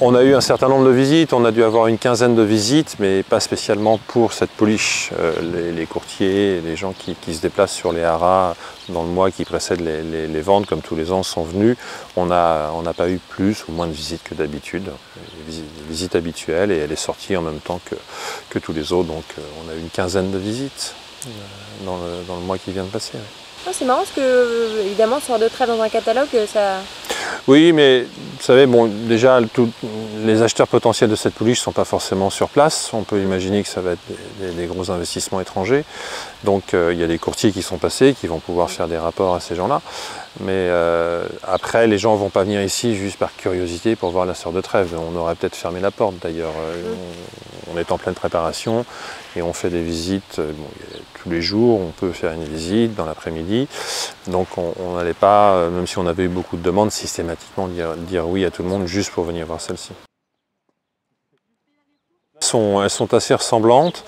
On a eu un certain nombre de visites, on a dû avoir une quinzaine de visites, mais pas spécialement pour cette pouliche. Les courtiers, les gens qui se déplacent sur les haras dans le mois qui précède les ventes, comme tous les ans, sont venus. On n'a pas eu plus ou moins de visites que d'habitude, des visites habituelles, et elle est sortie en même temps que tous les autres, donc on a eu une quinzaine de visites dans le mois qui vient de passer. Ah, c'est marrant parce que, évidemment, Soir de Trèves dans un catalogue, ça... Oui, mais vous savez, bon, déjà, les acheteurs potentiels de cette pouliche ne sont pas forcément sur place. On peut imaginer que ça va être des gros investissements étrangers. Donc, il y a des courtiers qui sont passés, qui vont pouvoir faire des rapports à ces gens-là. Mais après, les gens ne vont pas venir ici juste par curiosité pour voir la Sœur de Trèves. On aurait peut-être fermé la porte, d'ailleurs. On est en pleine préparation et on fait des visites tous les jours. On peut faire une visite dans l'après-midi. Donc, on n'allait pas, même si on avait eu beaucoup de demandes, systématiquement dire oui à tout le monde juste pour venir voir celle-ci. Elles sont assez ressemblantes,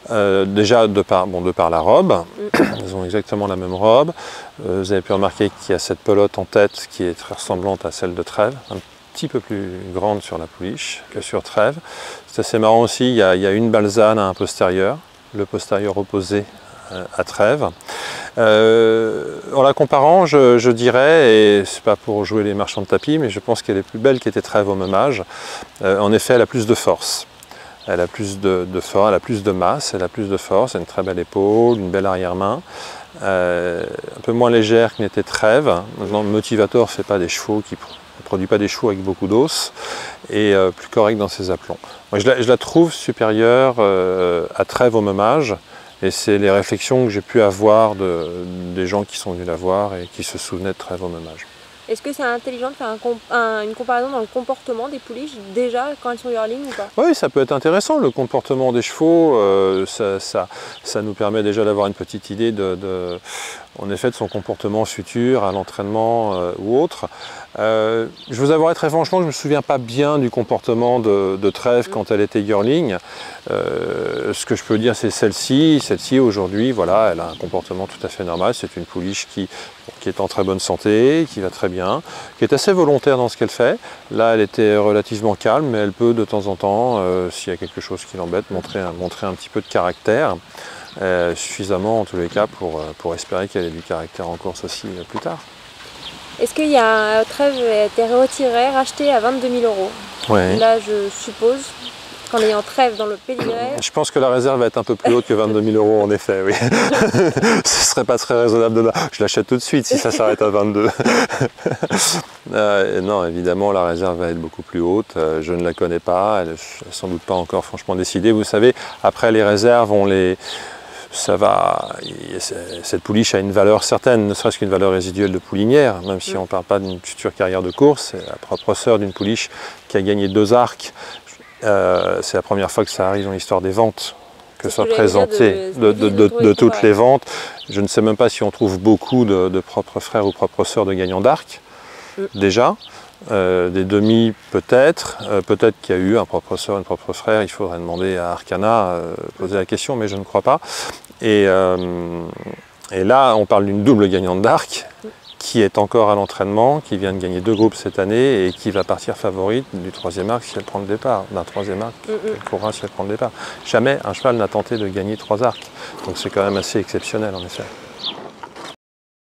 déjà de par la robe. Elles ont exactement la même robe. Vous avez pu remarquer qu'il y a cette pelote en tête qui est très ressemblante à celle de Trèves, un petit peu plus grande sur la pouliche que sur Trèves. C'est assez marrant aussi, il y a une balzane à un postérieur, le postérieur opposé à Trèves. En la comparant, je dirais, et c'est pas pour jouer les marchands de tapis, mais je pense qu'elle est plus belle qu'était Trèves au même âge. En effet, elle a plus de force. Elle a plus de force, elle a plus de masse, elle a plus de force, elle a une très belle épaule, une belle arrière-main, un peu moins légère que n'était Trèves. Maintenant, Motivator ne fait pas des chevaux ne produit pas des chevaux avec beaucoup d'os, et plus correct dans ses aplombs. Moi, je la trouve supérieure à Trèves au même âge, et c'est les réflexions que j'ai pu avoir des gens qui sont venus la voir et qui se souvenaient de Trèves au même âge. Est-ce que c'est intelligent de faire une comparaison dans le comportement des pouliches, déjà, quand elles sont yearling ou pas? Oui, ça peut être intéressant. Le comportement des chevaux, ça nous permet déjà d'avoir une petite idée en effet, de son comportement futur, à l'entraînement ou autre. Je vous avouerai très franchement que je ne me souviens pas bien du comportement de Trèves quand elle était yearling. Ce que je peux dire, c'est celle-ci. Celle-ci, aujourd'hui, voilà, elle a un comportement tout à fait normal. C'est une pouliche qui est en très bonne santé, qui va très bien, qui est assez volontaire dans ce qu'elle fait. Là, elle était relativement calme, mais elle peut de temps en temps, s'il y a quelque chose qui l'embête, montrer un petit peu de caractère. Suffisamment en tous les cas pour espérer qu'elle ait du caractère en course aussi plus tard. Est-ce qu'il y a Trèves a été retiré, racheté à 22 000 €? Ouais. Là, je suppose qu'en ayant Trèves dans le pédigré... Je pense que la réserve va être un peu plus haute que 22 000 € en effet, oui. Ce serait pas très raisonnable de la... Je l'achète tout de suite si ça s'arrête à 22. Non, évidemment, la réserve va être beaucoup plus haute. Je ne la connais pas, elle n'est sans doute pas encore franchement décidée. Vous savez, après les réserves, cette pouliche a une valeur certaine, ne serait-ce qu'une valeur résiduelle de poulinière, même si on ne parle pas d'une future carrière de course. C'est la propre sœur d'une pouliche qui a gagné 2 arcs. C'est la première fois que ça arrive dans l'histoire des ventes, que ça soit présenté de toutes les ventes. Je ne sais même pas si on trouve beaucoup de propres frères ou propres sœurs de gagnants d'arc, déjà. Des demi peut-être, peut-être qu'il y a eu un propre sœur, une propre frère, il faudrait demander à Arcana, poser la question, mais je ne crois pas. Et là, on parle d'une double gagnante d'arc qui est encore à l'entraînement, qui vient de gagner 2 groupes cette année et qui va partir favorite du 3e arc si elle prend le départ, d'un 3e arc qu'elle courra si elle prend le départ. Jamais un cheval n'a tenté de gagner 3 arcs, donc c'est quand même assez exceptionnel en effet.